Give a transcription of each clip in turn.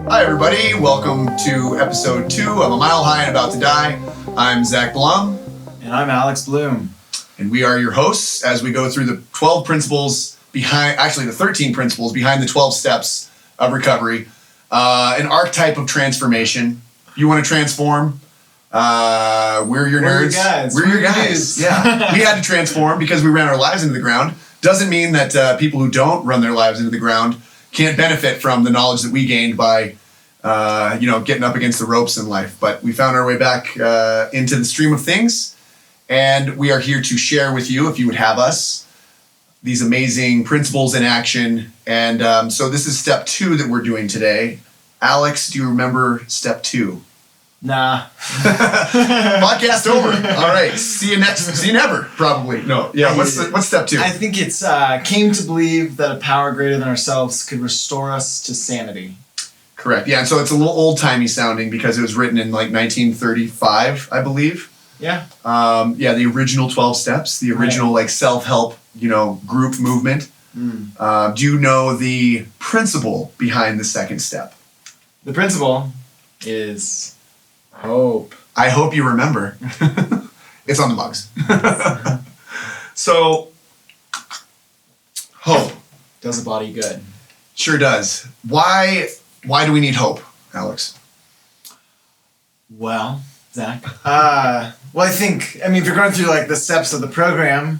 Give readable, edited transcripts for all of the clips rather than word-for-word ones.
Hi everybody, welcome to episode 2 of A Mile High and About to Die. I'm Zach Blum. And I'm Alex Blum. And we are your hosts as we go through the 12 principles the 13 principles behind the 12 steps of recovery. An archetype of transformation. You want to transform? We're your nerds. We're your guys. Dudes. Yeah. We had to transform because we ran our lives into the ground. Doesn't mean that people who don't run their lives into the ground can't benefit from the knowledge that we gained by getting up against the ropes in life. But we found our way back into the stream of things, and we are here to share with you, if you would have us, these amazing principles in action. And so this is step 2 that we're doing today. Alex, do you remember step 2? Nah. Podcast over. All right. See you never, probably. No. Yeah. What's step 2? I think it's came to believe that a power greater than ourselves could restore us to sanity. Correct. Yeah. And so it's a little old-timey sounding because it was written in like 1935, I believe. Yeah. The original 12 steps, the original like self-help, group movement. Do you know the principle behind the second step? The principle is hope. I hope you remember. It's on the mugs. So, hope. Does the body good. Sure does. Why do we need hope, Alex? Well, Zach. I think, if you're going through like the steps of the program,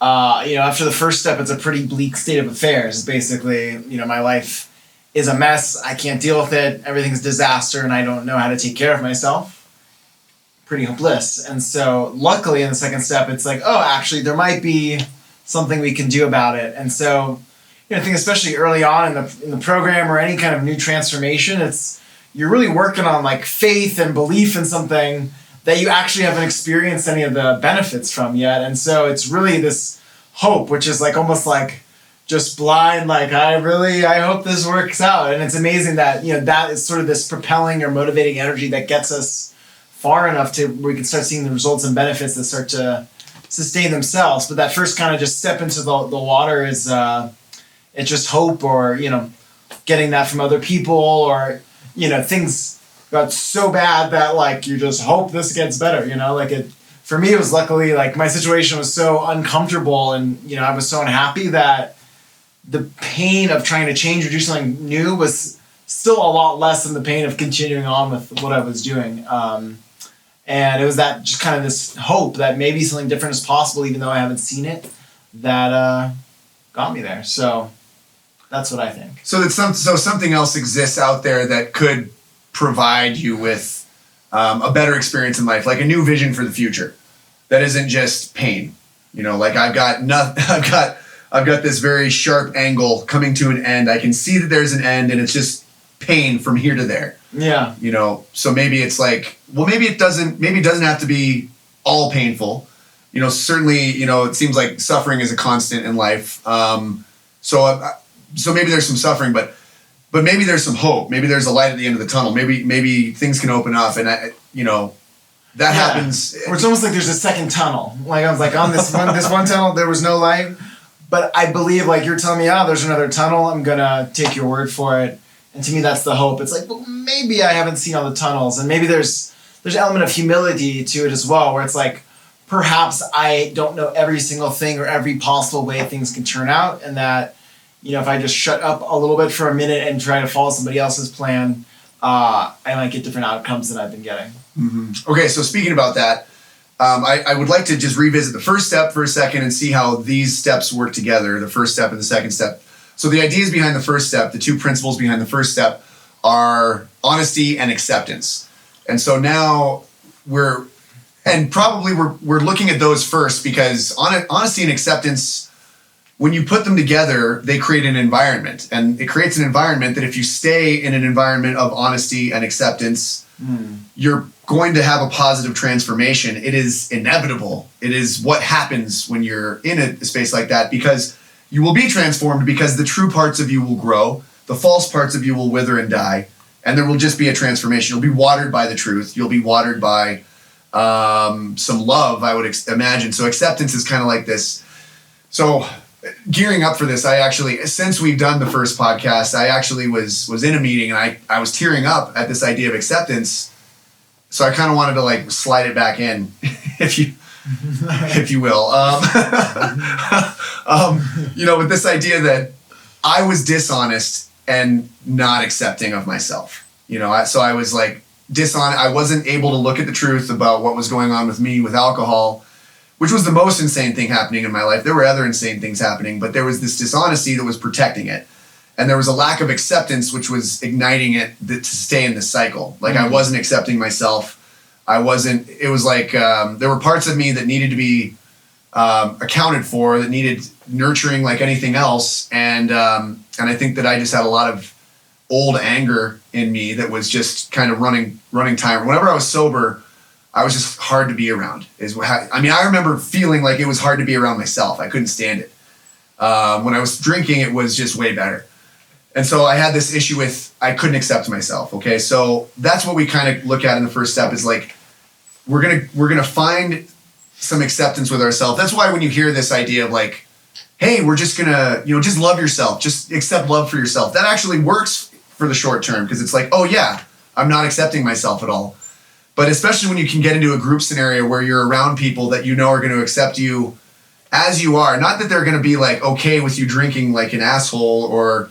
after the first step, it's a pretty bleak state of affairs. Basically, my life is a mess. I can't deal with it. Everything's disaster, and I don't know how to take care of myself. Pretty hopeless. And so, luckily, in the second step, it's like, oh, actually, there might be something we can do about it. And so, I think especially early on in the program or any kind of new transformation, you're really working on like faith and belief in something that you actually haven't experienced any of the benefits from yet. And so it's really this hope, which is like almost like just blind, like I hope this works out. And it's amazing that, that is sort of this propelling or motivating energy that gets us far enough to where we can start seeing the results and benefits that start to sustain themselves. But that first kind of just step into the water is it's just hope, or, getting that from other people, or, things got so bad that like you just hope this gets better, for me, it was luckily like my situation was so uncomfortable, and, I was so unhappy that the pain of trying to change or do something new was still a lot less than the pain of continuing on with what I was doing. And it was that just kind of this hope that maybe something different is possible, even though I haven't seen it, that got me there. So that's what I think. So something else exists out there that could provide you with a better experience in life, like a new vision for the future that isn't just pain. Like I've got this very sharp angle coming to an end. I can see that there's an end, and it's just pain from here to there. Yeah. So maybe it's like, well, maybe it doesn't have to be all painful. Certainly, it seems like suffering is a constant in life. So maybe there's some suffering, but maybe there's some hope. Maybe there's a light at the end of the tunnel. Maybe things can open up, and that happens. Or it's almost like there's a second tunnel. Like I was like on this one tunnel, there was no light, but I believe like you're telling me, there's another tunnel. I'm gonna take your word for it. And to me, that's the hope. It's like, well, maybe I haven't seen all the tunnels, and maybe there's an element of humility to it as well, where it's like, perhaps I don't know every single thing or every possible way things can turn out, and that, if I just shut up a little bit for a minute and try to follow somebody else's plan, I might get different outcomes than I've been getting. Mm-hmm. Okay, so speaking about that, I would like to just revisit the first step for a second and see how these steps work together, the first step and the second step. So the ideas behind the first step, the 2 principles behind the first step, are honesty and acceptance. And so now we're looking at those first because honesty and acceptance, when you put them together, they create an environment. And it creates an environment that if you stay in an environment of honesty and acceptance, you're going to have a positive transformation. It is inevitable. It is what happens when you're in a space like that, because you will be transformed, because the true parts of you will grow, the false parts of you will wither and die, and there will just be a transformation. You'll be watered by the truth. You'll be watered by some love, I would imagine. So acceptance is kind of like this. So gearing up for this, I actually, since we've done the first podcast, I actually was in a meeting and I was tearing up at this idea of acceptance. So I kind of wanted to like slide it back in, if you will. With this idea that I was dishonest and not accepting of myself. So I was like dishonest. I wasn't able to look at the truth about what was going on with me with alcohol, which was the most insane thing happening in my life. There were other insane things happening, but there was this dishonesty that was protecting it. And there was a lack of acceptance, which was igniting it to stay in this cycle. Like I wasn't accepting myself. It was like there were parts of me that needed to be accounted for, that needed nurturing like anything else. And I think that I just had a lot of old anger in me that was just kind of running time. Whenever I was sober, I was just hard to be around. I remember feeling like it was hard to be around myself. I couldn't stand it. When I was drinking, it was just way better. And so I had this issue with, I couldn't accept myself. Okay. So that's what we kind of look at in the first step is like, we're going to find some acceptance with ourselves. That's why when you hear this idea of like, hey, we're just going to, just love yourself, just accept love for yourself. That actually works for the short term. Cause it's like, oh yeah, I'm not accepting myself at all. But especially when you can get into a group scenario where you're around people that are going to accept you as you are. Not that they're going to be like okay with you drinking like an asshole or,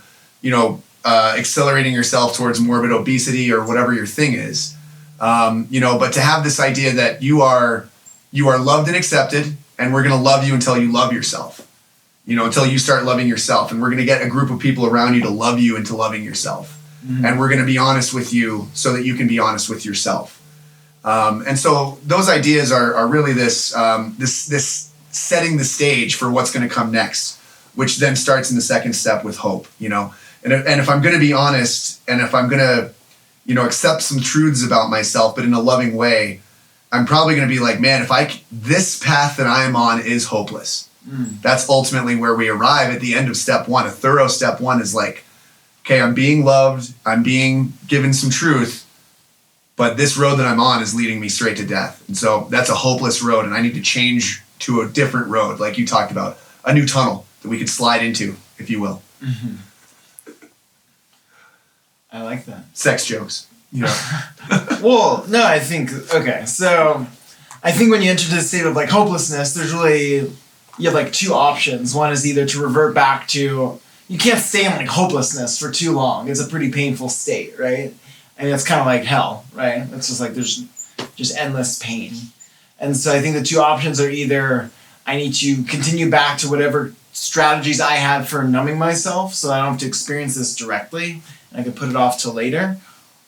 accelerating yourself towards morbid obesity or whatever your thing is. But to have this idea that you are loved and accepted, and we're going to love you until you love yourself, until you start loving yourself. And we're going to get a group of people around you to love you into loving yourself. Mm-hmm. And we're going to be honest with you so that you can be honest with yourself. And so those ideas are really this setting the stage for what's going to come next, which then starts in the second step with hope, and if I'm going to be honest and if I'm going to, accept some truths about myself, but in a loving way, I'm probably going to be like, man, this path that I'm on is hopeless. That's ultimately where we arrive at the end of step one. A thorough step one is like, okay, I'm being loved. I'm being given some truth. But this road that I'm on is leading me straight to death. And so that's a hopeless road, and I need to change to a different road, like you talked about, a new tunnel that we could slide into, if you will. Mm-hmm. I like that. Sex jokes. Well, no, I think, okay, so I think when you enter the state of like hopelessness, you have like two options. One is either to revert back to, you can't stay in like hopelessness for too long. It's a pretty painful state, right? I mean, it's kind of like hell, right? It's just like there's just endless pain. And so I think the two options are either I need to continue back to whatever strategies I had for numbing myself so I don't have to experience this directly and I can put it off till later.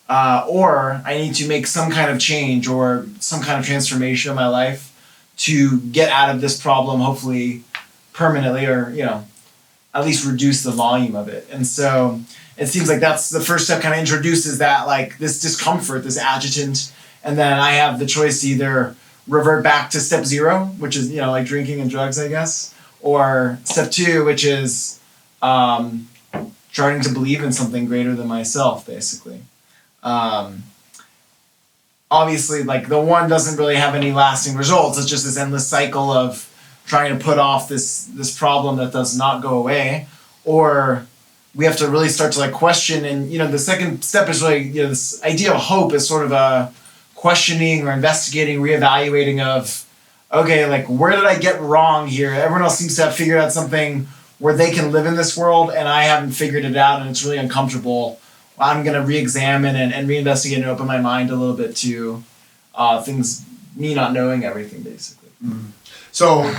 Or I need to make some kind of change or some kind of transformation in my life to get out of this problem, hopefully permanently, or, at least reduce the volume of it. And so it seems like that's the first step, kind of introduces that, like this discomfort, this adjutant. And then I have the choice to either revert back to step zero, which is, like drinking and drugs, I guess, or step two, which is starting to believe in something greater than myself, basically. Obviously, like the one doesn't really have any lasting results. It's just this endless cycle of trying to put off this problem that does not go away, or we have to really start to like question. And the second step is really this idea of hope is sort of a questioning or investigating, reevaluating of, okay, like where did I get wrong here? Everyone else seems to have figured out something where they can live in this world, and I haven't figured it out, and it's really uncomfortable. I'm going to re-examine and reinvestigate and open my mind a little bit to things, me not knowing everything, basically. Mm-hmm. So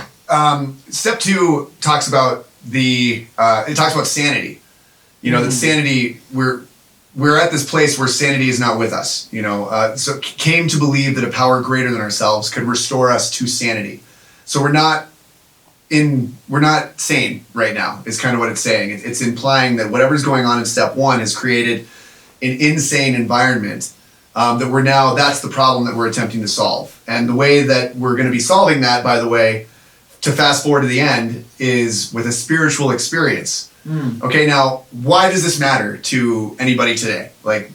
step two talks about sanity. That sanity, we're at this place where sanity is not with us. So came to believe that a power greater than ourselves could restore us to sanity. So we're not sane right now, is kind of what it's saying. It's implying that whatever's going on in step one has created an insane environment that's the problem that we're attempting to solve. And the way that we're going to be solving that, by the way, to fast forward to the end, is with a spiritual experience. Okay, now, why does this matter to anybody today? Like,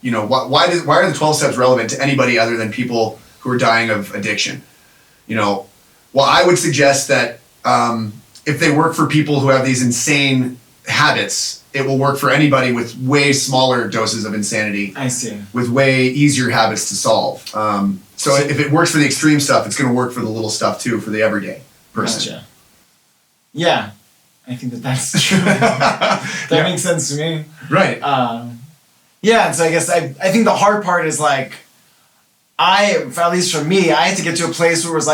why are the 12 steps relevant to anybody other than people who are dying of addiction? Well, I would suggest that if they work for people who have these insane habits, it will work for anybody with way smaller doses of insanity. I see. With way easier habits to solve. So if it works for the extreme stuff, it's going to work for the little stuff too, for the everyday person. Gotcha. Yeah, I think that's true. That makes sense to me. Right. Yeah, and so I guess I think the hard part is like, at least for me, I had to get to a place where it was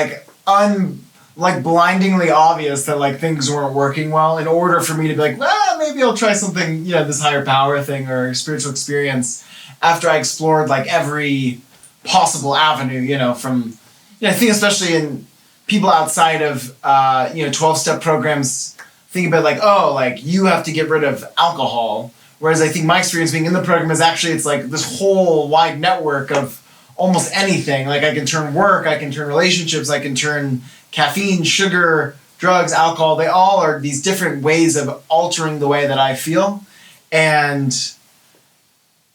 like blindingly obvious that like things weren't working well in order for me to be like, well, maybe I'll try something, this higher power thing or spiritual experience after I explored like every possible avenue, from, I think especially in people outside of, 12-step programs think about like, oh, like you have to get rid of alcohol. Whereas I think my experience being in the program is actually, it's like this whole wide network of almost anything. Like I can turn work, I can turn relationships, I can turn caffeine, sugar, drugs, alcohol. They all are these different ways of altering the way that I feel. And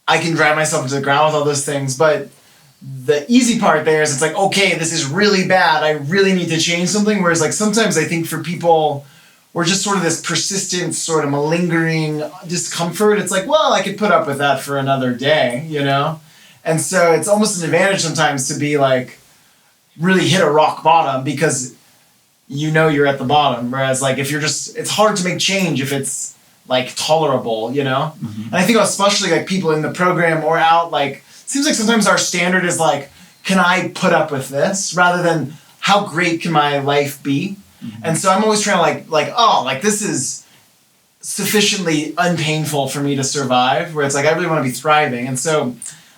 I can drive myself into the ground with all those things. But the easy part there is it's like, okay, this is really bad. I really need to change something. Whereas like sometimes I think for people, we're just sort of this persistent sort of malingering discomfort. It's like, well, I could put up with that for another day, And so it's almost an advantage sometimes to be like, really hit a rock bottom because you're at the bottom. Whereas like if it's hard to make change if it's like tolerable, Mm-hmm. And I think especially like people in the program or out, like, seems like sometimes our standard is like, can I put up with this rather than how great can my life be? Mm-hmm. And so I'm always trying to this is sufficiently unpainful for me to survive, where it's like, I really want to be thriving. And so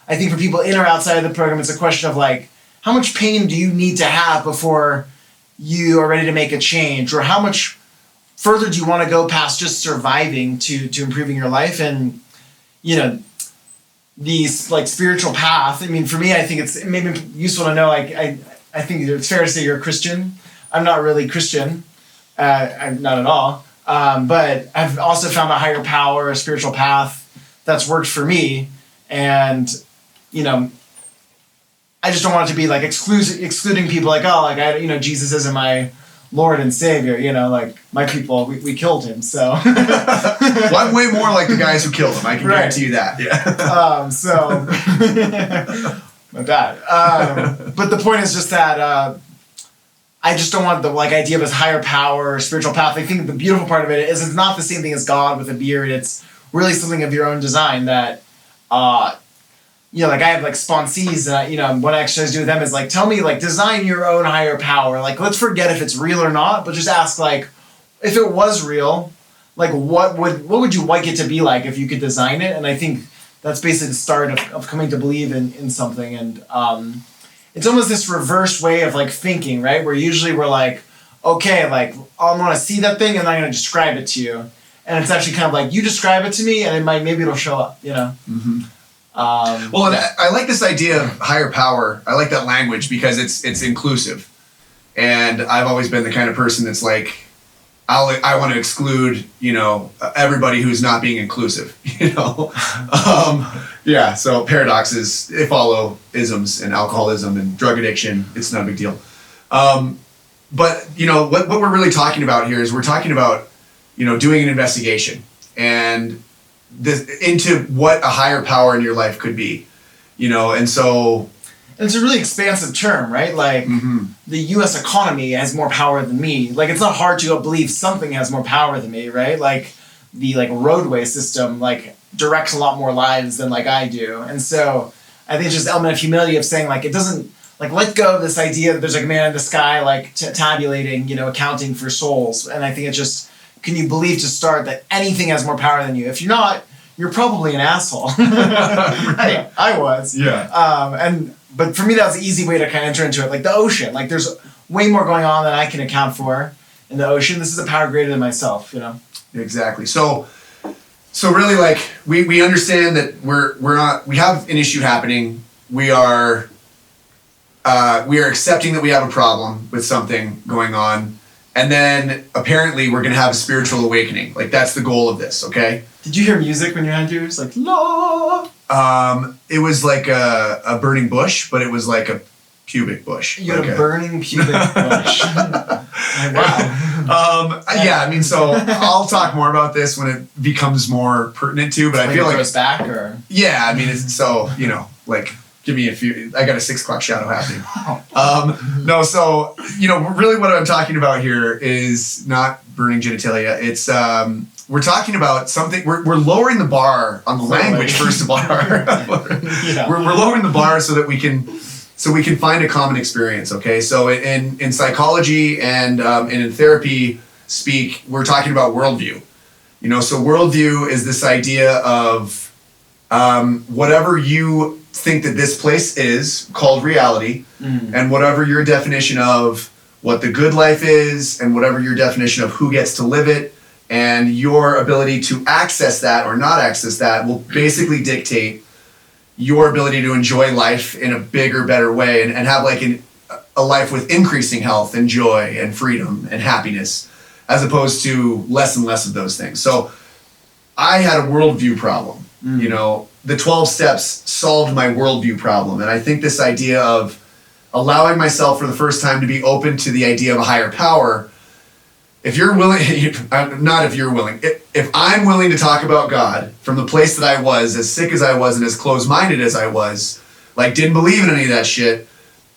I think for people in or outside of the program, it's a question of like, how much pain do you need to have before you are ready to make a change? Or how much further do you want to go past just surviving to improving your life? And, the like spiritual path. I mean, for me, I think it's maybe useful to know, like, I think it's fair to say you're a Christian. I'm not really Christian. I'm not at all. But I've also found a higher power, a spiritual path that's worked for me. And, I just don't want it to be like excluding people like, oh, like Jesus isn't my Lord and Savior, like my people, we killed him, so. Well, I'm way more like the guys who killed him, I can guarantee you that. Yeah. So, my bad. But the point is just that I just don't want the like idea of this higher power or spiritual path. I think the beautiful part of it is it's not the same thing as God with a beard. It's really something of your own design that, like I have like sponsees and what I actually do with them is like, tell me like design your own higher power. Like let's forget if it's real or not, but just ask like, if it was real, like what would you like it to be like if you could design it? And I think that's basically the start of coming to believe in something. And it's almost this reverse way of like thinking, right? Where usually we're like, okay, like I want to see that thing and I'm going to describe it to you. And it's actually kind of like you describe it to me and maybe it'll show up, Mm-hmm. Well, and I like this idea of higher power. I like that language because it's inclusive, and I've always been the kind of person that's like, I want to exclude everybody who's not being inclusive. Yeah. So paradoxes, they follow isms, and alcoholism and drug addiction. It's not a big deal. But what we're really talking about here is we're talking about doing an investigation and into what a higher power in your life could be, and so. And it's a really expansive term, right? Like mm-hmm. The U.S. economy has more power than me. Like it's not hard to believe something has more power than me, right? Like the roadway system directs a lot more lives than I do, and so I think it's just an element of humility of saying it doesn't let go of this idea that there's a man in the sky tabulating, accounting for souls, and I think it's just. Can you believe to start that anything has more power than you? If you're not, you're probably an asshole. Right. I was. Yeah. But for me, that was the easy way to kind of enter into it. Like the ocean. Like there's way more going on than I can account for in the ocean. This is a power greater than myself, Exactly. So really we understand that we have an issue happening. We are accepting that we have a problem with something going on. And then apparently we're going to have a spiritual awakening. That's the goal of this, okay? Did you hear music when you had yours? La! It was like a burning bush, but it was like a pubic bush. You had a burning pubic bush. Wow. Yeah, I mean, so I'll talk more about this when it becomes more pertinent to, but I feel like it goes back or yeah, I mean, it's so, like give me a few, I got a 6 o'clock shadow happening. No, so, really what I'm talking about here is not burning genitalia. It's, we're talking about something, we're lowering the bar on the language first of all. Yeah. We're lowering the bar so that we can find a common experience, okay? So in psychology and in therapy speak, we're talking about worldview. So worldview is this idea of whatever you think that this place is, called reality, and whatever your definition of what the good life is, and whatever your definition of who gets to live it, and your ability to access that or not access that will basically dictate your ability to enjoy life in a bigger, better way and have like a life with increasing health and joy and freedom and happiness, as opposed to less and less of those things. So I had a worldview problem. The 12 steps solved my worldview problem. And I think this idea of allowing myself for the first time to be open to the idea of a higher power, if you're willing, not if you're willing, if I'm willing to talk about God from the place that I was, as sick as I was and as closed-minded as I was, like didn't believe in any of that shit,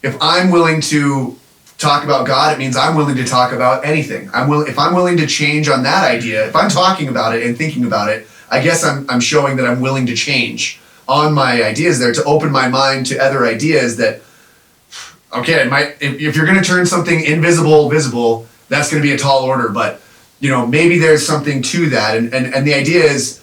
if I'm willing to talk about God, it means I'm willing to talk about anything. If I'm willing to change on that idea, if I'm talking about it and thinking about it, I guess I'm showing that I'm willing to change on my ideas there, to open my mind to other ideas that, okay, if you're going to turn something invisible visible, that's going to be a tall order, but maybe there's something to that, and the idea is,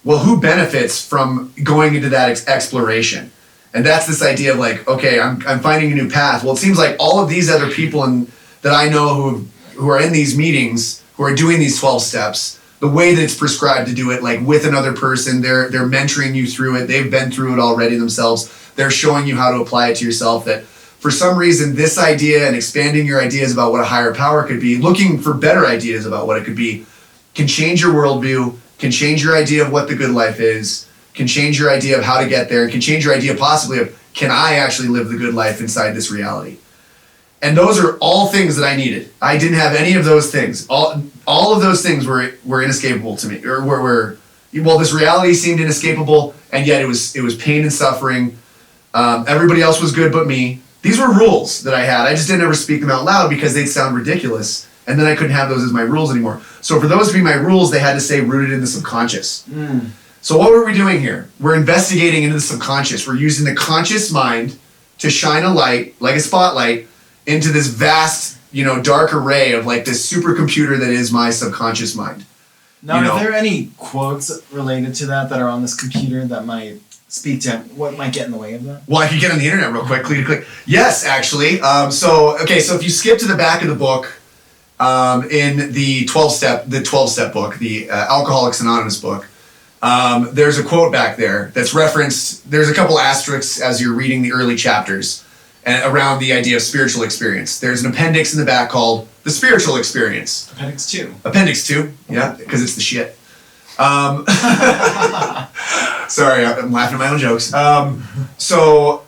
well, who benefits from going into that exploration? And that's this idea of like, okay, I'm finding a new path. Well, it seems like all of these other people that I know who are in these meetings, who are doing these 12 steps, the way that it's prescribed to do it, like with another person, they're mentoring you through it. They've been through it already themselves. They're showing you how to apply it to yourself. That for some reason, this idea and expanding your ideas about what a higher power could be, looking for better ideas about what it could be, can change your worldview, can change your idea of what the good life is, can change your idea of how to get there, can change your idea possibly of, can I actually live the good life inside this reality? And those are all things that I needed. I didn't have any of those things. All of those things were inescapable to me, or this reality seemed inescapable, and yet it was pain and suffering. Everybody else was good but me. These were rules that I had. I just didn't ever speak them out loud because they'd sound ridiculous, and then I couldn't have those as my rules anymore. So for those to be my rules, they had to say rooted in the subconscious. So what were we doing here? We're investigating into the subconscious. We're using the conscious mind to shine a light, like a spotlight, into this vast, dark array of like this supercomputer that is my subconscious mind. Now, are there any quotes related to that are on this computer that might speak to what might get in the way of that? Well, I could get on the internet real quick, click. Yes, actually. So if you skip to the back of the book, in the 12-step book, the Alcoholics Anonymous book, there's a quote back there that's referenced. There's a couple asterisks as you're reading the early chapters and around the idea of spiritual experience. There's an appendix in the back called The Spiritual Experience. Appendix 2. Appendix 2, yeah, because it's the shit. Sorry, I'm laughing at my own jokes. So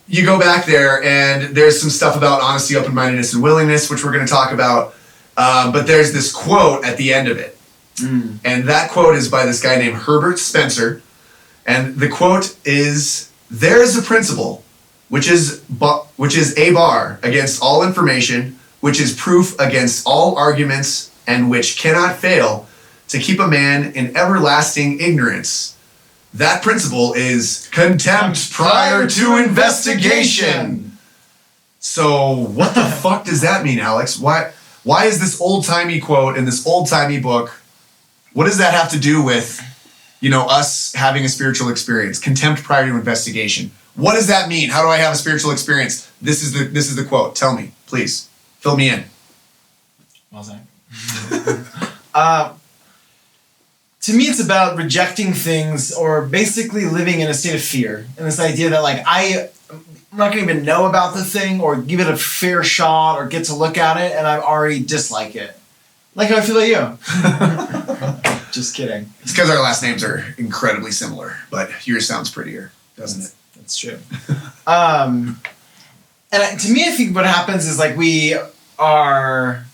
you go back there, and there's some stuff about honesty, open-mindedness, and willingness, which we're going to talk about. But there's this quote at the end of it. And that quote is by this guy named Herbert Spencer. And the quote is, "There is a principle, which is a bar against all information, which is proof against all arguments, and which cannot fail to keep a man in everlasting ignorance. That principle is contempt prior to investigation." So what the fuck does that mean, Alex? Why is this old-timey quote in this old-timey book, what does that have to do with, us having a spiritual experience? Contempt prior to investigation. What does that mean? How do I have a spiritual experience? This is the quote. Tell me, please. Fill me in. Well said. To me, it's about rejecting things or basically living in a state of fear. And this idea that I'm not going to even know about the thing or give it a fair shot or get to look at it, and I already dislike it. Like how I feel about you. Just kidding. It's because our last names are incredibly similar, but yours sounds prettier, doesn't it? That's true. And to me, I think what happens is we are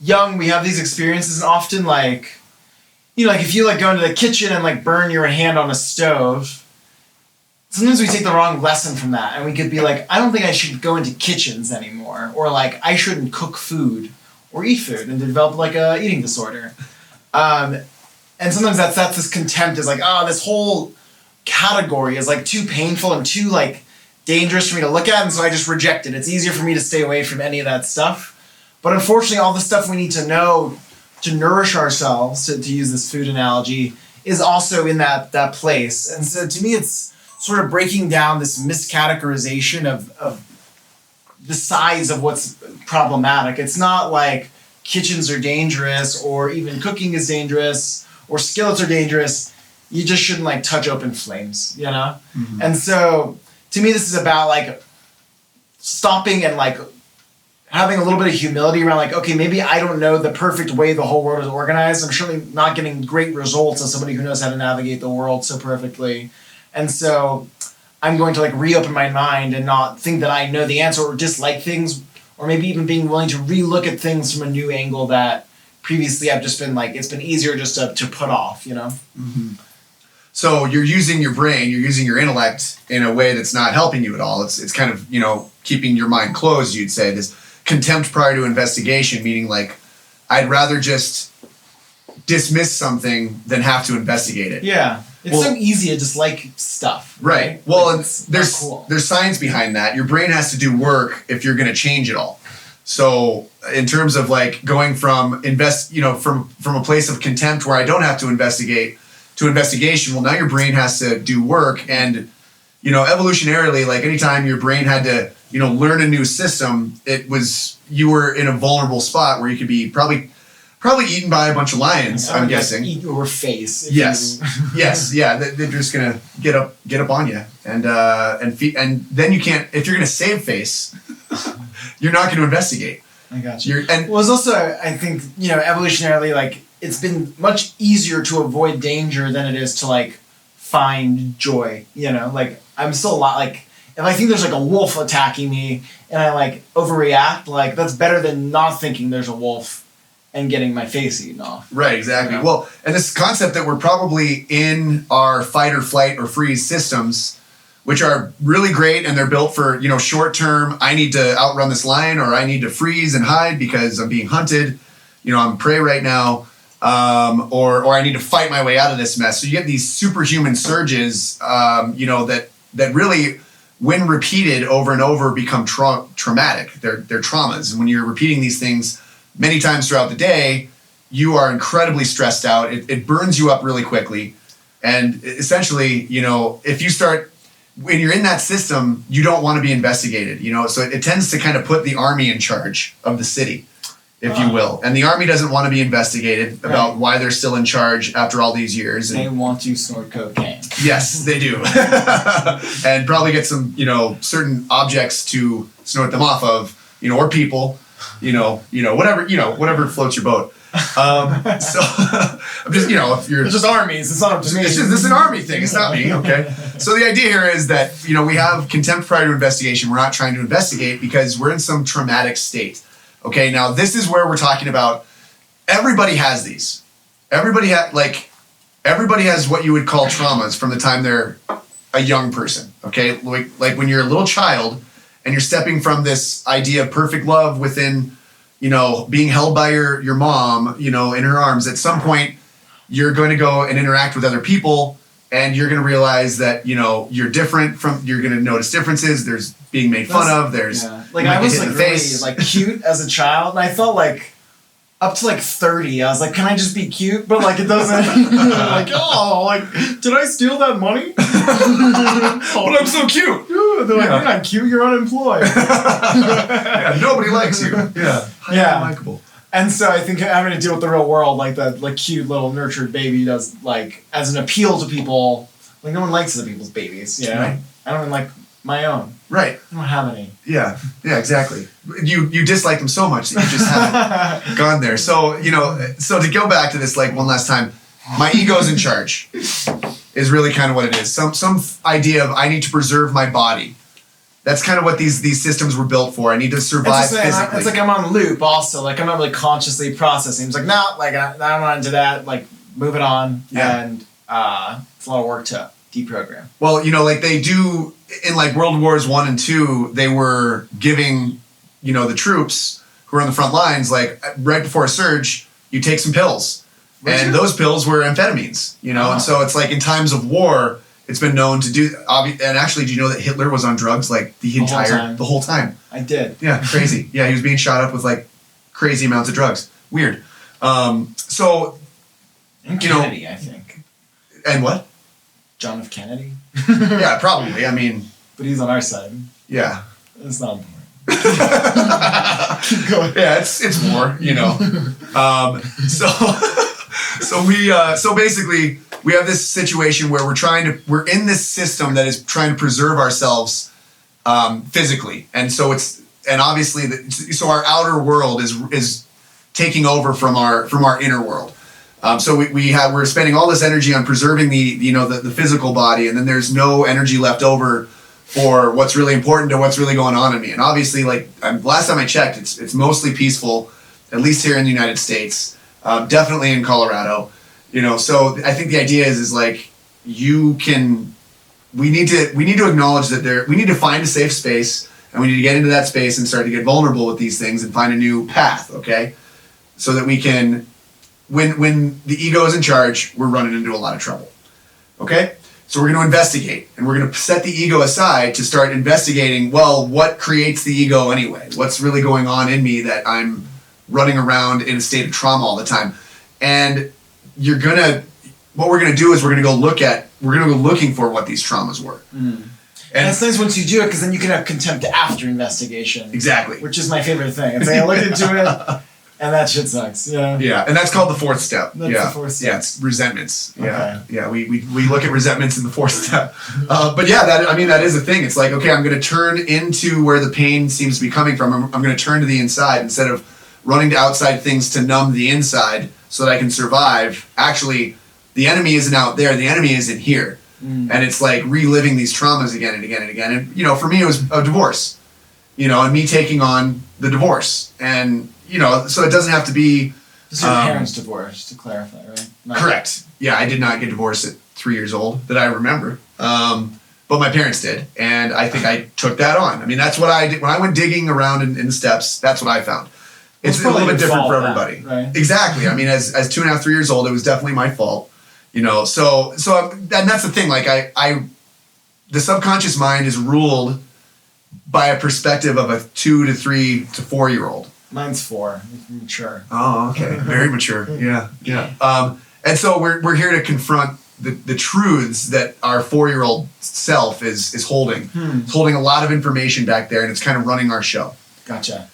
young, we have these experiences, and often like, you know, like if you like go into the kitchen and like burn your hand on a stove, sometimes we take the wrong lesson from that, and we could be like, I don't think I should go into kitchens anymore, or like I shouldn't cook food or eat food, and develop like a eating disorder. And sometimes that's this contempt is like, oh, this whole category is like too painful and too like dangerous for me to look at, and so I just reject it. It's easier for me to stay away from any of that stuff. But unfortunately, all the stuff we need to know to nourish ourselves, to use this food analogy, is also in that place. And so to me, it's sort of breaking down this miscategorization of the size of what's problematic. It's not like kitchens are dangerous or even cooking is dangerous or skillets are dangerous. You just shouldn't like touch open flames, you know? Mm-hmm. And so to me, this is about like stopping and like having a little bit of humility around like, okay, maybe I don't know the perfect way the whole world is organized. I'm surely not getting great results as somebody who knows how to navigate the world so perfectly. And so I'm going to like reopen my mind and not think that I know the answer or dislike things, or maybe even being willing to relook at things from a new angle that previously I've just been like, it's been easier just to put off, you know? Mm-hmm. So you're using your brain, you're using your intellect in a way that's not helping you at all. It's kind of, you know, keeping your mind closed, you'd say. This contempt prior to investigation, meaning like, I'd rather just dismiss something than have to investigate it. Yeah. It's so easy to dislike stuff. Right. Well, like, there's science behind that. Your brain has to do work if you're going to change it all. So in terms of like going from from a place of contempt where I don't have to investigate to investigation, well, now your brain has to do work. And, you know, evolutionarily, like anytime your brain had to, you know, learn a new system, you were in a vulnerable spot where you could be probably eaten by a bunch of lions, I'm guessing. Eat your face. Yes. Yes. Yeah. They're just gonna get up on you, and then you can't. If you're gonna save face, you're not going to investigate. I got you. It's also, I think, you know, evolutionarily, like it's been much easier to avoid danger than it is to like find joy. You know, like I'm still a lot like if I think there's like a wolf attacking me and I like overreact, like that's better than not thinking there's a wolf and getting my face eaten off. Right, exactly. You know? Well, and this concept that we're probably in our fight or flight or freeze systems, which are really great and they're built for, you know, short term, I need to outrun this lion or I need to freeze and hide because I'm being hunted, you know, I'm prey right now, or I need to fight my way out of this mess. So you get these superhuman surges, you know, that really, when repeated over and over, become traumatic. They're traumas. And when you're repeating these things many times throughout the day, you are incredibly stressed out. It burns you up really quickly. And essentially, you know, when you're in that system, you don't want to be investigated, you know? So it tends to kind of put the army in charge of the city, if you will. And the army doesn't want to be investigated about why they're still in charge after all these years. They want to snort cocaine. Yes, they do. And probably get some, you know, certain objects to snort them off of, you know, or people. Whatever floats your boat. So I'm just, you know, if you're... It's just armies. It's not up to me. This is an army thing. It's not me, okay? So the idea here is that, you know, we have contempt prior to investigation. We're not trying to investigate because we're in some traumatic state. Okay, now this is where we're talking about everybody has these. Everybody has what you would call traumas from the time they're a young person, okay? Like when you're a little child and you're stepping from this idea of perfect love within, you know, being held by your mom, you know, in her arms. At some point, you're going to go and interact with other people, and you're going to realize that, you know, you're going to notice differences. There's being made fun of. There's like I was like really like cute as a child, and I felt like up to like 30, I was like, can I just be cute? But like it doesn't. Like, oh, like did I steal that money? But I'm so cute. They're like, you're not cute. You're unemployed. Nobody likes you. Yeah. Unlikable. And so I think having to deal with the real world, like that, like cute little nurtured baby does, like as an appeal to people. Like no one likes other people's babies. You know? Right. I don't even like my own. Right. I don't have any. Yeah. Yeah. Exactly. You dislike them so much that you just haven't gone there. So you know. So to go back to this, like one last time, my ego's in charge. Is really kind of what it is. Some idea of I need to preserve my body. That's kind of what these systems were built for. I need to survive physically. It's like I'm on loop also. Like I'm not really consciously processing. It's like, no, like I'm not into that. Like move it on. Yeah. And it's a lot of work to deprogram. Well, you know, like they do in like World Wars I and II, they were giving, you know, the troops who are on the front lines, like right before a surge, you take some pills. And those pills were amphetamines, you know? And so it's like in times of war, it's been known to do, and actually, do you know that Hitler was on drugs like the whole time? I did. Yeah, crazy. Yeah, he was being shot up with like crazy amounts of drugs. Weird. So, and Kennedy, I think. And what? John F. Kennedy. Yeah, probably. I mean, but he's on our side. Yeah. It's not important. Keep going. Yeah, it's war, you know. So basically we have this situation where we're in this system that is trying to preserve ourselves physically, and so obviously so our outer world is taking over from our inner world. So we're spending all this energy on preserving the physical body, and then there's no energy left over for what's really important to what's really going on in me. And obviously, like last time I checked, it's mostly peaceful, at least here in the United States, definitely in Colorado. You know, so I think the idea is like we need to acknowledge that we need to find a safe space, and we need to get into that space and start to get vulnerable with these things and find a new path, okay? So that we can, when the ego is in charge, we're running into a lot of trouble, okay? So we're going to investigate, and we're going to set the ego aside to start investigating, well, what creates the ego anyway? What's really going on in me that I'm running around in a state of trauma all the time? And what we're going to do is we're going to go looking for what these traumas were. Mm. And it's nice once you do it, because then you can have contempt after investigation. Exactly. Which is my favorite thing. It's like I looked into it, and that shit sucks. Yeah. Yeah, and that's called the fourth step. That's the fourth step. Yeah, it's resentments. Yeah. Okay. Yeah, we look at resentments in the fourth step. But yeah, that is a thing. It's like, okay, I'm going to turn into where the pain seems to be coming from. I'm going to turn to the inside instead of running to outside things to numb the inside so that I can survive. Actually, the enemy isn't out there. The enemy is in here. Mm. And it's like reliving these traumas again and again and again. And, you know, for me, it was a divorce, you know, and me taking on the divorce. And, you know, so it doesn't have to be... This is your parents' divorce, to clarify, right? Correct. Yeah, I did not get divorced at 3 years old that I remember. But my parents did. And I think I took that on. I mean, that's what I did. When I went digging around in the steps, that's what I found. It's a little bit different for everybody. Right? Exactly. I mean, as 2.5, 3 years old, it was definitely my fault. You know, so and that's the thing. Like the subconscious mind is ruled by a perspective of a 2 to 3 to 4 year old. Mine's 4. It's mature. Oh, okay. Very mature. Yeah. And so we're here to confront the truths that our 4-year-old self is holding. It's holding a lot of information back there, and it's kind of running our show. Gotcha.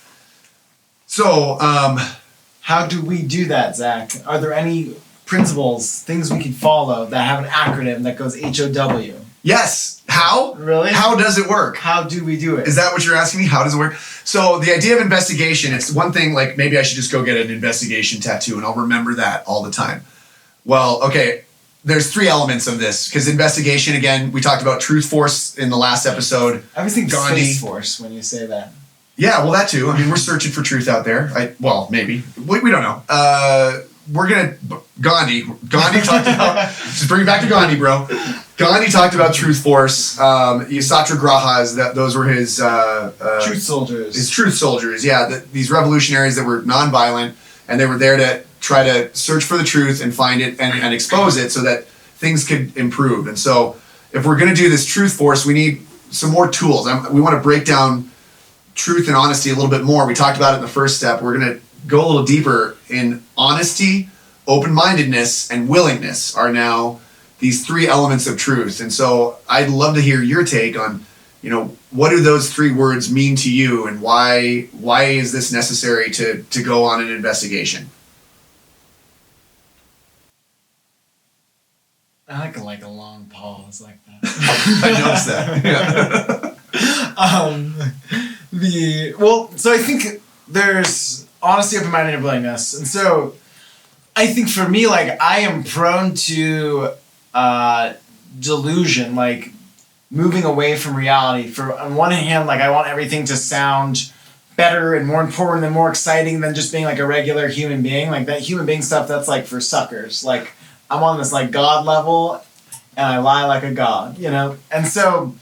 So, how do we do that, Zach? Are there any principles, things we could follow that have an acronym that goes HOW? Yes. How? Really? How does it work? How do we do it? Is that what you're asking me? How does it work? So the idea of investigation, it's one thing, like maybe I should just go get an investigation tattoo and I'll remember that all the time. Well, okay, there's 3 elements of this, because investigation, again, we talked about truth force in the last episode. I always think Gandhi. Space Force when you say that. Yeah, well, that too. I mean, we're searching for truth out there. Well, maybe. We don't know. Gandhi talked about, just bring it back to Gandhi, bro. Gandhi talked about truth force. Satyagrahas, those were his... truth soldiers. His truth soldiers, yeah. These revolutionaries that were nonviolent, and they were there to try to search for the truth and find it and expose it so that things could improve. And so if we're going to do this truth force, we need some more tools. We want to break down truth and honesty a little bit more. We talked about it in the first step. We're going to go a little deeper in honesty, open-mindedness, and willingness are now these 3 elements of truth. And so I'd love to hear your take on, you know, what do those 3 words mean to you, and why is this necessary to go on an investigation? I like a long pause like that. I noticed that. Yeah. So I think there's honesty, open-minded, and willingness. And so I think for me, like, I am prone to delusion, like moving away from reality. For on one hand, like I want everything to sound better and more important and more exciting than just being like a regular human being. Like that human being stuff, that's like for suckers. Like I'm on this like God level and I lie like a god, you know? And so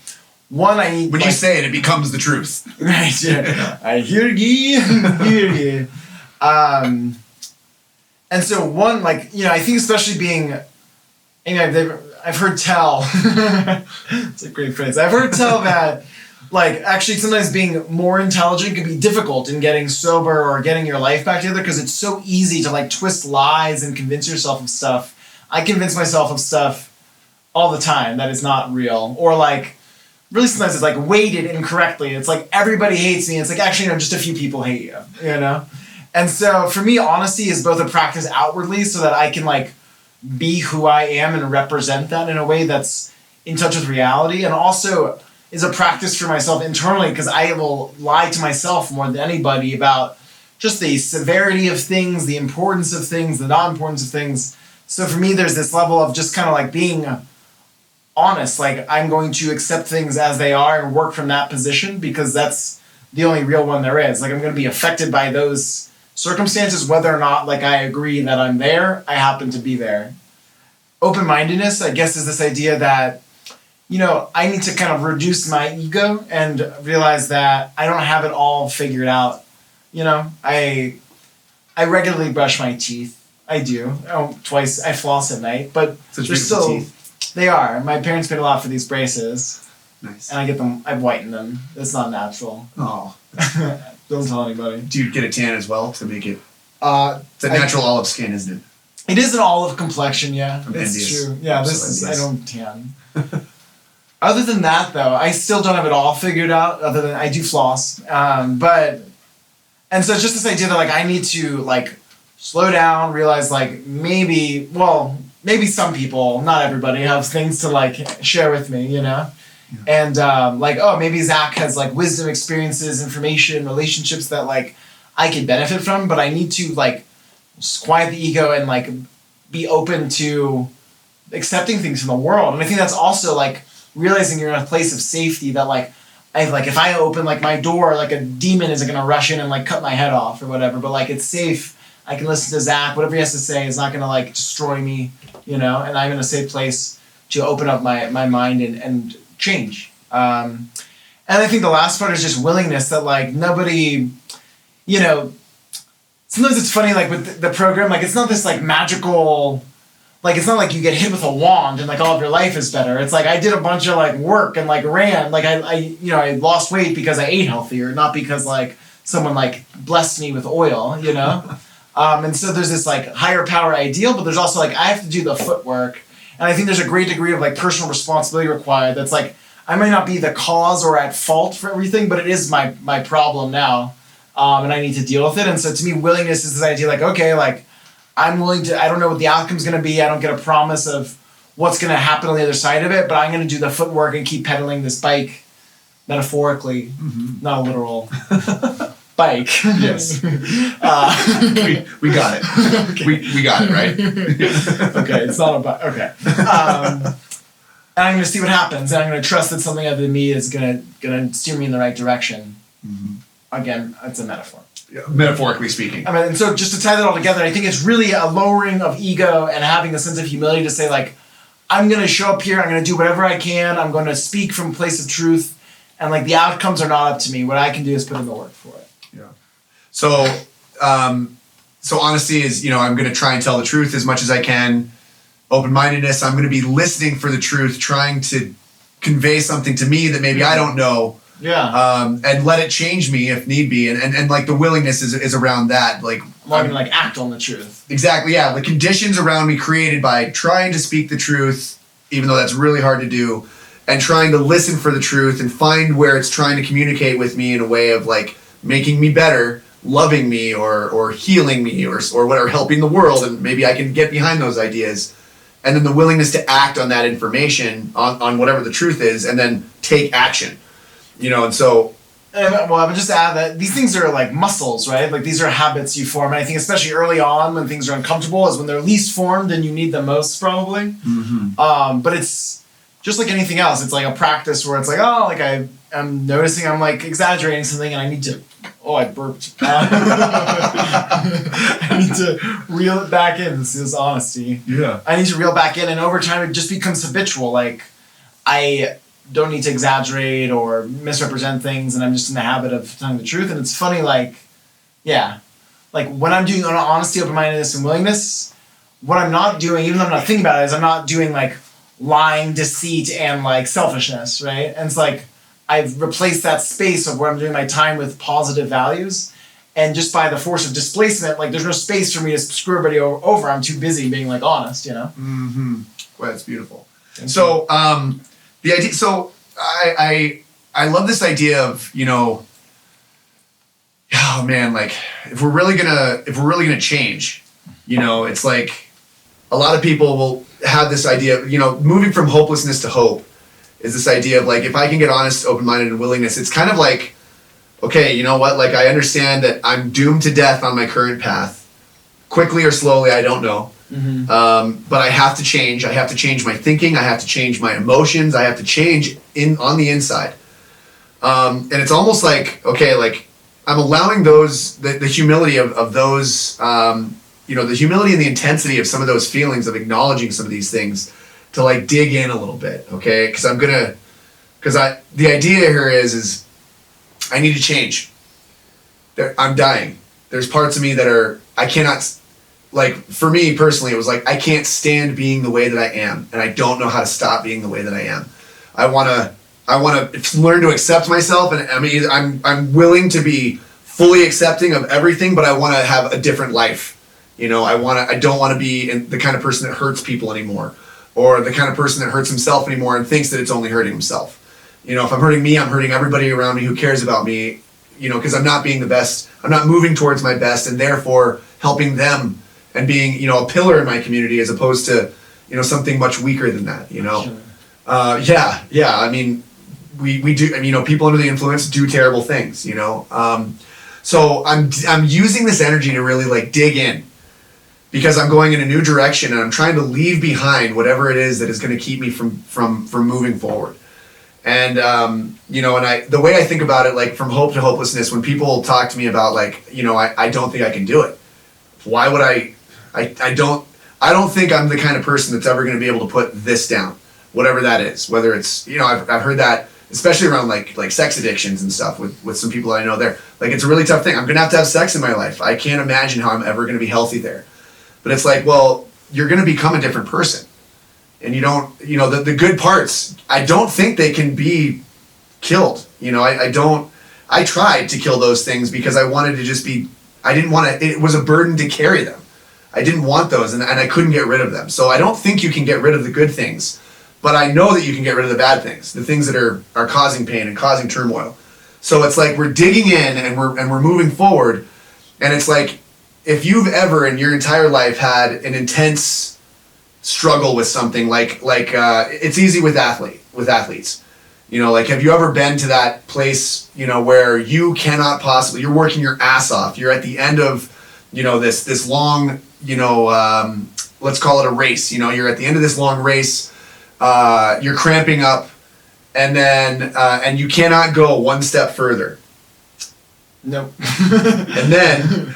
one, I need... When you say it, it becomes the truth. Right, yeah. I hear ye, hear ye. And so one, like, you know, I think especially being, you know, I've heard tell, it's a great phrase, I've heard tell that, like, actually sometimes being more intelligent can be difficult in getting sober or getting your life back together because it's so easy to, like, twist lies and convince yourself of stuff. I convince myself of stuff all the time that is not real. Or, like, really sometimes it's, like, weighted incorrectly. It's like, everybody hates me. It's like, actually, no, just a few people hate you, you know? And so, for me, honesty is both a practice outwardly so that I can, like, be who I am and represent that in a way that's in touch with reality, and also is a practice for myself internally because I will lie to myself more than anybody about just the severity of things, the importance of things, the non-importance of things. So for me, there's this level of just kind of like being honest, like I'm going to accept things as they are and work from that position because that's the only real one there is. Like I'm going to be affected by those circumstances, whether or not like I agree that I'm there, I happen to be there. Open-mindedness, I guess, is this idea that, you know, I need to kind of reduce my ego and realize that I don't have it all figured out. You know, I regularly brush my teeth. I do. Twice. I floss at night, but Such they're still teeth. They are. My parents paid a lot for these braces. Nice. And I get them. I've whitened them. It's not natural. Oh. Don't tell anybody. Do you get a tan as well to make it? It's a natural olive skin, isn't it? It is an olive complexion, yeah. I'm It's envious. true. Yeah, I'm this so is. I envious. don't tan. Other than that, though, I still don't have it all figured out. Other than I do floss, and so it's just this idea that like I need to like slow down, realize like maybe some people, not everybody, have things to like share with me, you know, and like maybe Zach has like wisdom, experiences, information, relationships that like I could benefit from, but I need to like quiet the ego and like be open to accepting things from the world, and I think that's also like realizing you're in a place of safety that like if I open like my door, like a demon isn't gonna rush in and like cut my head off or whatever, but like it's safe. I can listen to Zach, whatever he has to say is not gonna like destroy me, you know, and I'm in a safe place to open up my mind and change. And I think the last part is just willingness that like nobody, you know, sometimes it's funny like with the program, like it's not this like magical, like it's not like you get hit with a wand and like all of your life is better. It's like I did a bunch of like work and like ran, like I lost weight because I ate healthier, not because like someone like blessed me with oil, you know? And so there's this like higher power ideal, but there's also like I have to do the footwork. And I think there's a great degree of like personal responsibility required that's like I might not be the cause or at fault for everything, but it is my problem now. And I need to deal with it. And so to me, willingness is this idea like, okay, like I'm willing to, I don't know what the outcome's going to be. I don't get a promise of what's going to happen on the other side of it, but I'm going to do the footwork and keep pedaling this bike metaphorically, not a literal bike. Yes. We got it. Okay. We got it, right? Okay, it's not a bike. Okay. And I'm going to see what happens, and I'm going to trust that something other than me is going to steer me in the right direction. Mm-hmm. Again, it's a metaphor. Metaphorically speaking. I mean, and so just to tie that all together, I think it's really a lowering of ego and having a sense of humility to say, like, I'm going to show up here, I'm going to do whatever I can, I'm going to speak from a place of truth, and, like, the outcomes are not up to me. What I can do is put in the work for it. Yeah. So honesty is, you know, I'm going to try and tell the truth as much as I can. Open-mindedness, I'm going to be listening for the truth, trying to convey something to me that maybe I don't know. Yeah. And let it change me if need be. And like the willingness is around that. Like I'm going to like act on the truth. Exactly, yeah. The conditions around me created by trying to speak the truth, even though that's really hard to do, and trying to listen for the truth and find where it's trying to communicate with me in a way of like making me better, loving me or healing me or whatever, helping the world, and maybe I can get behind those ideas. And then the willingness to act on that information, on whatever the truth is, and then take action. You know, and so... Well, I would just add that these things are like muscles, right? Like these are habits you form. And I think especially early on when things are uncomfortable is when they're least formed and you need them most, probably. Mm-hmm. But it's just like anything else, it's like a practice where it's like, oh, like I'm noticing I'm like exaggerating something and I need to, I burped. I need to reel it back in. This is honesty. Yeah. I need to reel back in, and over time it just becomes habitual. Like, I don't need to exaggerate or misrepresent things, and I'm just in the habit of telling the truth. And it's funny, like, yeah, like when I'm doing honesty, open-mindedness, and willingness, what I'm not doing, even though I'm not thinking about it, is I'm not doing like lying, deceit, and like selfishness, right? And it's like I've replaced that space of where I'm doing my time with positive values, and just by the force of displacement, like there's no space for me to screw everybody over. I'm too busy being like honest, you know? Mm-hmm. Well, that's beautiful. So the idea. So I love this idea of, you know, oh man, like if we're really gonna change, you know, it's like a lot of people will have this idea, you know, moving from hopelessness to hope is this idea of like, if I can get honest, open-minded, and willingness, it's kind of like, okay, you know what, like I understand that I'm doomed to death on my current path, quickly or slowly, I don't know. Mm-hmm. But I have to change. I have to change my thinking. I have to change my emotions. I have to change on the inside. And it's almost like, okay, like I'm allowing those, the humility of those, you know, the humility and the intensity of some of those feelings of acknowledging some of these things to like dig in a little bit. Okay. The idea here is I need to change. I'm dying. There's parts of me that I cannot, like for me personally, it was like, I can't stand being the way that I am. And I don't know how to stop being the way that I am. I want to learn to accept myself. And I mean, I'm willing to be fully accepting of everything, but I want to have a different life. You know, I don't want to be the kind of person that hurts people anymore, or the kind of person that hurts himself anymore and thinks that it's only hurting himself. You know, if I'm hurting me, I'm hurting everybody around me who cares about me, you know, because I'm not being the best. I'm not moving towards my best, and therefore helping them and being, you know, a pillar in my community as opposed to, you know, something much weaker than that, you know? Sure. Yeah. I mean, we do, you know, people under the influence do terrible things, you know? So I'm using this energy to really like dig in, because I'm going in a new direction and I'm trying to leave behind whatever it is that is going to keep me from moving forward. And, you know, and the way I think about it, like from hope to hopelessness, when people talk to me about like, you know, I don't think I can do it. Why would I don't think I'm the kind of person that's ever going to be able to put this down, whatever that is, whether it's, you know, I've heard that, especially around like sex addictions and stuff with some people I know there. Like, it's a really tough thing. I'm going to have sex in my life. I can't imagine how I'm ever going to be healthy there. But it's like, well, you're going to become a different person. And you don't, you know, the good parts, I don't think they can be killed. You know, I tried to kill those things because I wanted to just be, I didn't want to, it was a burden to carry them. I didn't want those and I couldn't get rid of them. So I don't think you can get rid of the good things, but I know that you can get rid of the bad things, the things that are causing pain and causing turmoil. So it's like we're digging in and we're moving forward. And it's like, if you've ever in your entire life had an intense struggle with something like it's easy with athletes, you know, like, have you ever been to that place, you know, where you cannot possibly, you're working your ass off, you're at the end of, you know, this long, you know, let's call it a race, you know, you're at the end of this long race, you're cramping up, and then and you cannot go one step further. Nope. And then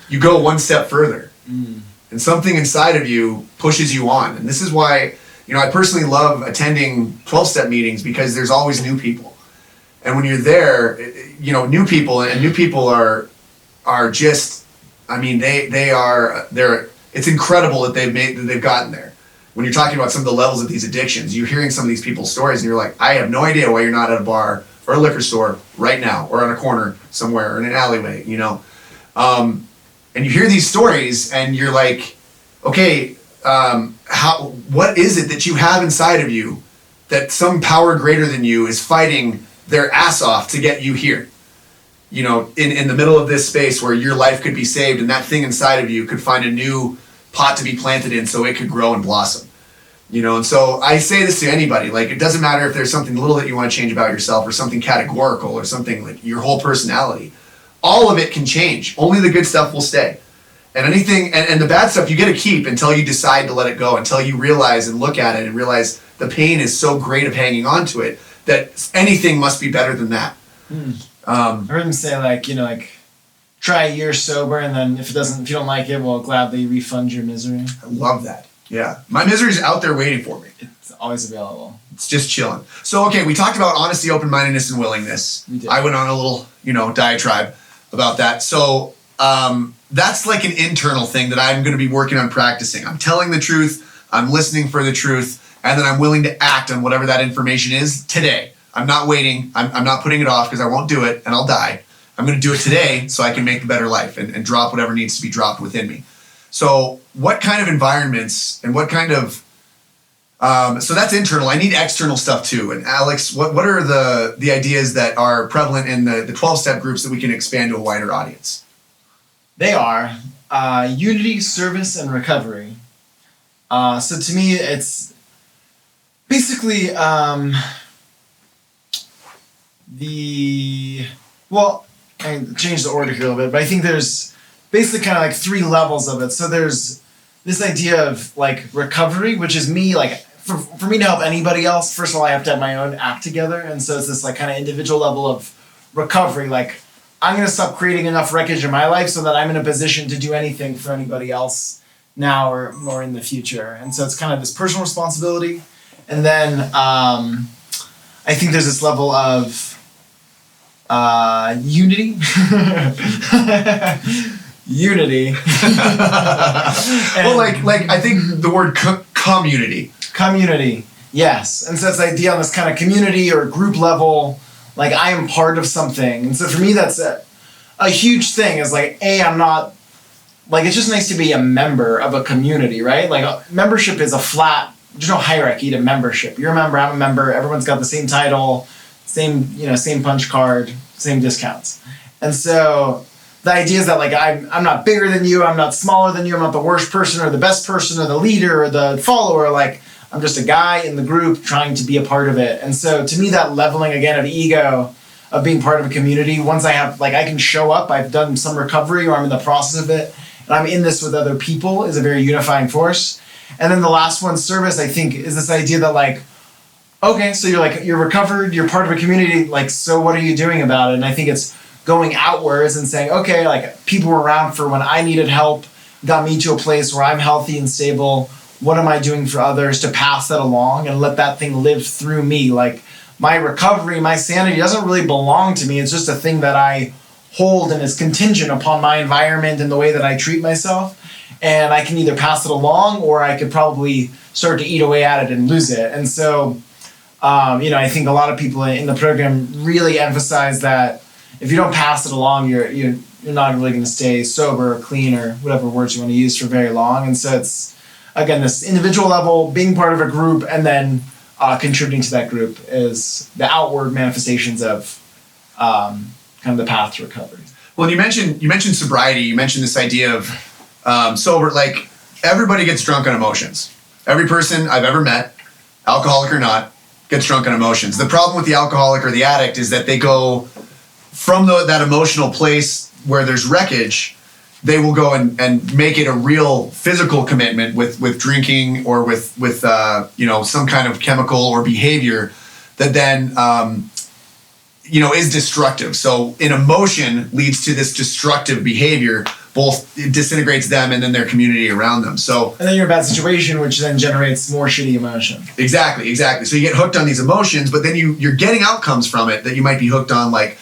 you go one step further. And something inside of you pushes you on. And this is why, you know, I personally love attending 12-step meetings, because there's always new people. And when you're there, you know, new people are just, I mean, they're it's incredible that they've gotten there. When you're talking about some of the levels of these addictions, you're hearing some of these people's stories and you're like, I have no idea why you're not at a bar or a liquor store right now, or on a corner somewhere, or in an alleyway, you know? And you hear these stories and you're like, okay, what is it that you have inside of you that some power greater than you is fighting their ass off to get you here? You know, in the middle of this space where your life could be saved, and that thing inside of you could find a new pot to be planted in so it could grow and blossom. You know, and so I say this to anybody, like, it doesn't matter if there's something little that you want to change about yourself, or something categorical, or something like your whole personality. All of it can change. Only the good stuff will stay. And anything, and the bad stuff you get to keep until you decide to let it go, until you realize and look at it and realize the pain is so great of hanging on to it that anything must be better than that. I heard him say try a year sober, and then if you don't like it, we'll gladly refund your misery. I love that. Yeah. My misery's out there waiting for me. It's always available. It's just chilling. So, okay, we talked about honesty, open-mindedness, and willingness. We did. I went on a little, diatribe about that. So, that's like an internal thing that I'm going to be working on practicing. I'm telling the truth, I'm listening for the truth, and then I'm willing to act on whatever that information is today. I'm not waiting. I'm not putting it off because I won't do it and I'll die. I'm going to do it today so I can make a better life and drop whatever needs to be dropped within me. So what kind of environments and what kind of so that's internal. I need external stuff too. And Alex, what are the ideas that are prevalent in the 12-step groups that we can expand to a wider audience? They are unity, service, and recovery. So to me, it's basically I changed the order here a little bit, but I think there's basically kind of like 3 levels of it. So there's this idea of like recovery, which is me, like for me to help anybody else, first of all, I have to have my own act together. And so it's this like kind of individual level of recovery. Like I'm going to stop creating enough wreckage in my life so that I'm in a position to do anything for anybody else now or in the future. And so it's kind of this personal responsibility. And then I think there's this level of unity. Unity. Well, like I think the word community. Community, yes. And so it's the idea on this kind of community or group level, like I am part of something. And so for me, that's a huge thing is like, I'm not, like it's just nice to be a member of a community, right? Like membership is a flat, there's no hierarchy to membership. You're a member, I'm a member, everyone's got the same title, same punch card, same discounts. And so the idea is that like I'm not bigger than you, I'm not smaller than you, I'm not the worst person or the best person or the leader or the follower, like I'm just a guy in the group trying to be a part of it. And so to me, that leveling again of ego, of being part of a community, once I have, like I can show up, I've done some recovery or I'm in the process of it, and I'm in this with other people is a very unifying force. And then the last one, service, I think is this idea that like, okay, so you're recovered, you're part of a community, like, so what are you doing about it? And I think it's going outwards and saying, okay, like people were around for when I needed help, got me to a place where I'm healthy and stable. What am I doing for others to pass that along and let that thing live through me? Like my recovery, my sanity doesn't really belong to me. It's just a thing that I hold and is contingent upon my environment and the way that I treat myself. And I can either pass it along or I could probably start to eat away at it and lose it. And so, I think a lot of people in the program really emphasize that if you don't pass it along, you're not really going to stay sober or clean or whatever words you want to use for very long. And so it's, again, this individual level, being part of a group, and then contributing to that group is the outward manifestations of kind of the path to recovery. Well, you mentioned sobriety. You mentioned this idea of sober. Like everybody gets drunk on emotions. Every person I've ever met, alcoholic or not, gets drunk on emotions. The problem with the alcoholic or the addict is that they go from that emotional place where there's wreckage. They will go and make it a real physical commitment with drinking or with some kind of chemical or behavior that then is destructive. So an emotion leads to this destructive behavior. Both it disintegrates them and then their community around them. So and then you're in a bad situation, which then generates more shitty emotion. Exactly. So you get hooked on these emotions, but then you're getting outcomes from it that you might be hooked on, like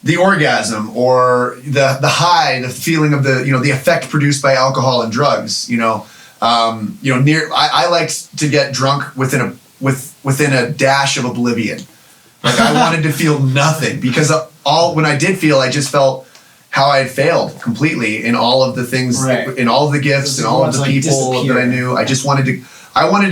the orgasm or the high, the feeling of the effect produced by alcohol and drugs. I like to get drunk within a dash of oblivion. Like I wanted to feel nothing because when I did feel, I just felt how I had failed completely in all of the things, right. In all of the gifts and all of the people that I knew. I just wanted to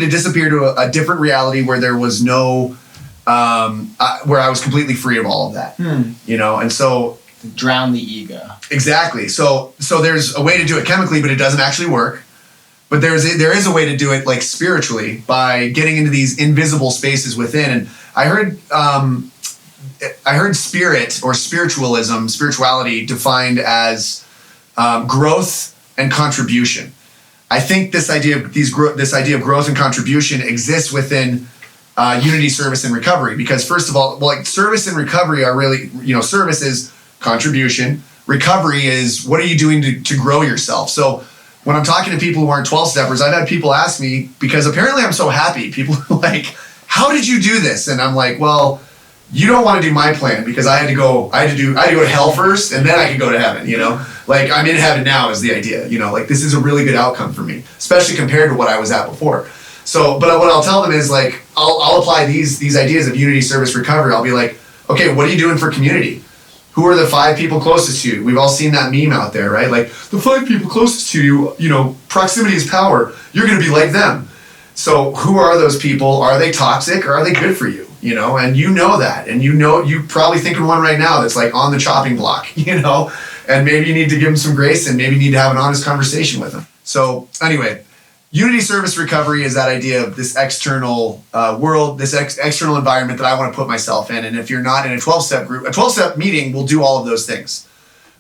disappear to a different reality where there was no. Where I was completely free of all of that, and so drown the ego. Exactly. So there's a way to do it chemically, but it doesn't actually work. But there is a way to do it like spiritually by getting into these invisible spaces within. And I heard spirit or spirituality defined as growth and contribution. I think this idea of growth and contribution exists within unity, service, and recovery. Because first of all, like service and recovery are really, service is contribution. Recovery is what are you doing to grow yourself? So when I'm talking to people who aren't 12-steppers, I've had people ask me, because apparently I'm so happy. People are like, how did you do this? And I'm like, well, you don't want to do my plan, because I had to go to hell first, and then I could go to heaven, Like, I'm in heaven now is the idea, like this is a really good outcome for me, especially compared to what I was at before. So, but what I'll tell them is like, I'll apply these ideas of unity, service, recovery. I'll be like, okay, what are you doing for community? Who are the 5 people closest to you? We've all seen that meme out there, right? Like, the 5 people closest to you, proximity is power. You're going to be like them. So who are those people? Are they toxic or are they good for you? And that. And you probably think of one right now that's like on the chopping block, and maybe you need to give them some grace, and maybe you need to have an honest conversation with them. So anyway, unity, service, recovery is that idea of this external world, this external environment that I want to put myself in. And if you're not in a 12-step group, a 12-step meeting will do all of those things,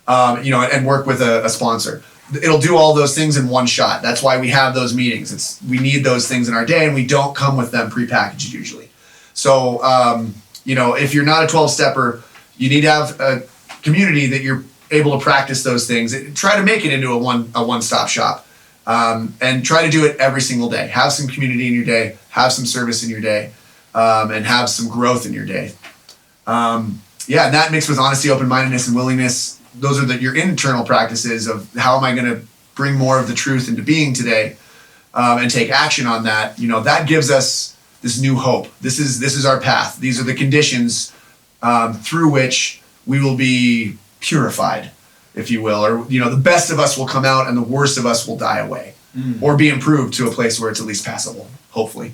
and work with a sponsor. It'll do all those things in one shot. That's why we have those meetings. We need those things in our day, and we don't come with them prepackaged usually. So, if you're not a 12-stepper, you need to have a community that you're able to practice those things. Try to make it into a one-stop shop, and try to do it every single day. Have some community in your day, have some service in your day, and have some growth in your day. And that mixed with honesty, open-mindedness, and willingness. Those are your internal practices of how am I going to bring more of the truth into being today, and take action on that. That gives us this new hope. This is our path. These are the conditions through which we will be purified, if you will, or the best of us will come out and the worst of us will die away, or be improved to a place where it's at least passable, hopefully.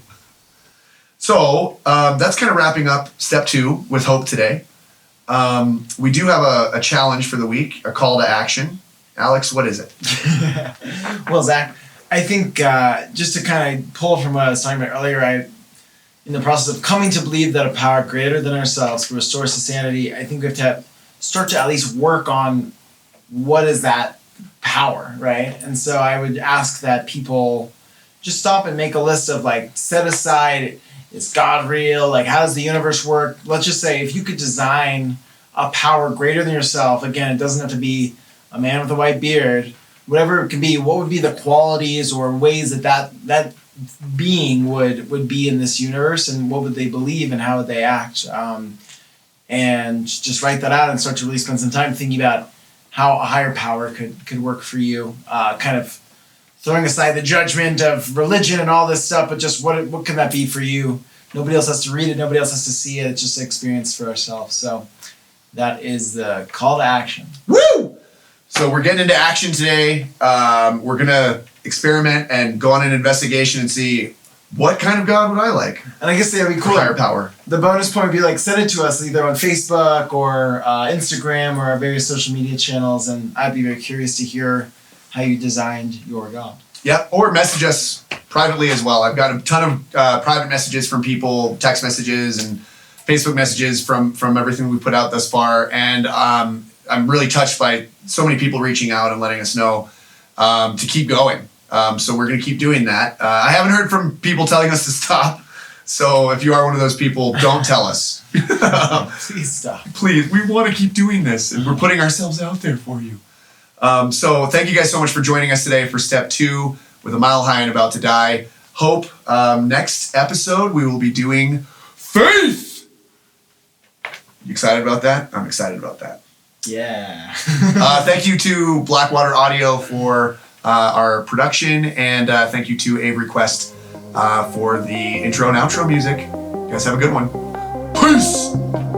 So that's kind of wrapping up step 2 with hope today. We do have a challenge for the week, a call to action. Alex, what is it? Well, Zach, I think just to kind of pull from what I was talking about earlier, in the process of coming to believe that a power greater than ourselves can restore us to sanity, I think we have to start to at least work on what is that power, right? And so I would ask that people just stop and make a list of set aside, is God real? How does the universe work? Let's just say if you could design a power greater than yourself, again, it doesn't have to be a man with a white beard, whatever it could be, what would be the qualities or ways that being would be in this universe, and what would they believe and how would they act? And just write that out and start to really spend some time thinking about how a higher power could work for you, kind of throwing aside the judgment of religion and all this stuff, but just what can that be for you? Nobody else has to read it. Nobody else has to see it. It's just an experience for ourselves. So that is the call to action. Woo! So we're getting into action today. We're going to experiment and go on an investigation and see what kind of God would I like. And I guess that would be cool. Higher power. The bonus point would be send it to us either on Facebook or Instagram or our various social media channels. And I'd be very curious to hear how you designed your God. Yep, or message us privately as well. I've got a ton of private messages from people, text messages and Facebook messages from everything we put out thus far. And I'm really touched by so many people reaching out and letting us know to keep going. So we're going to keep doing that. I haven't heard from people telling us to stop. So if you are one of those people, don't tell us. Please stop. Please, we want to keep doing this, and we're putting ourselves out there for you. So thank you guys so much for joining us today for step 2 with A Mile High and About to Die. Hope. Next episode, we will be doing faith. You excited about that? I'm excited about that. Yeah. Thank you to Blackwater Audio for our production, and thank you to Avery Quest for the intro and outro music. You guys have a good one. Peace!